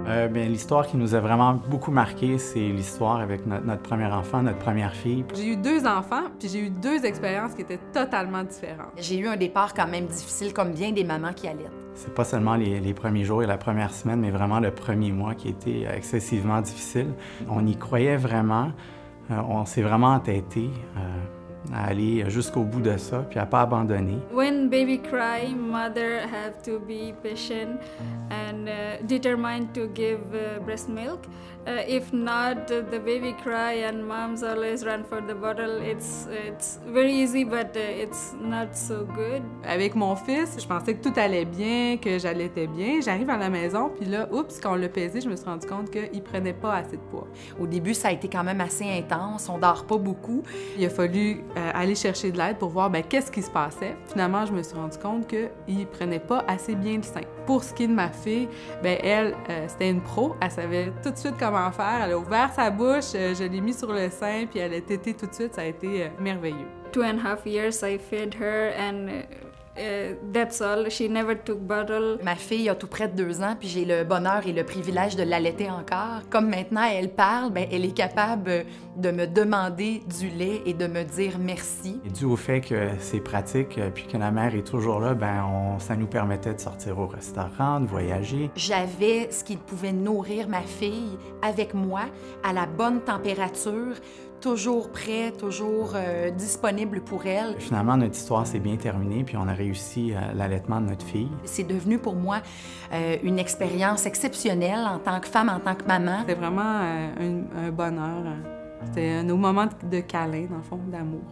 Bien, l'histoire qui nous a vraiment beaucoup marqué, c'est l'histoire avec notre premier enfant, notre première fille. J'ai eu 2 enfants, puis j'ai eu 2 expériences qui étaient totalement différentes. J'ai eu un départ quand même difficile, comme bien des mamans qui allaitent. C'est pas seulement les premiers jours et la première semaine, mais vraiment le premier mois qui était excessivement difficile. On y croyait vraiment, on s'est vraiment entêté à aller jusqu'au bout de ça, puis à pas abandonner. When baby cry, mother have to be patient and determined to give breast milk. If not, the baby cry and moms always run for the bottle. It's very easy, but it's not so good. Avec mon fils, je pensais que tout allait bien, que j'allaitais bien. J'arrive à la maison, puis là, oups, quand on l'a pesé, je me suis rendu compte qu'il prenait pas assez de poids. Au début, ça a été quand même assez intense, on dort pas beaucoup. Il a fallu aller chercher de l'aide pour voir qu'est-ce qui se passait. Finalement, je me suis rendu compte qu'il prenait pas assez bien le sein. Pour ce qui est de ma fille, elle, c'était une pro. Elle savait tout de suite comment faire. Elle a ouvert sa bouche, je l'ai mis sur le sein, puis elle a tété tout de suite. Ça a été merveilleux. 2.5 years I fed her and that's all. She never took bottle. Ma fille a tout près de 2 ans, puis j'ai le bonheur et le privilège de l'allaiter encore. Comme maintenant elle parle, elle est capable de me demander du lait et de me dire merci. Et dû au fait que c'est pratique, puis que la mère est toujours là, ça nous permettait de sortir au restaurant, de voyager. J'avais ce qui pouvait nourrir ma fille avec moi, à la bonne température, toujours prêt, toujours disponible pour elle. Finalement, notre histoire s'est bien terminée, puis on a réussi l'allaitement de notre fille. C'est devenu pour moi une expérience exceptionnelle en tant que femme, en tant que maman. C'était vraiment un bonheur. C'était nos moments de câlin, dans le fond, d'amour.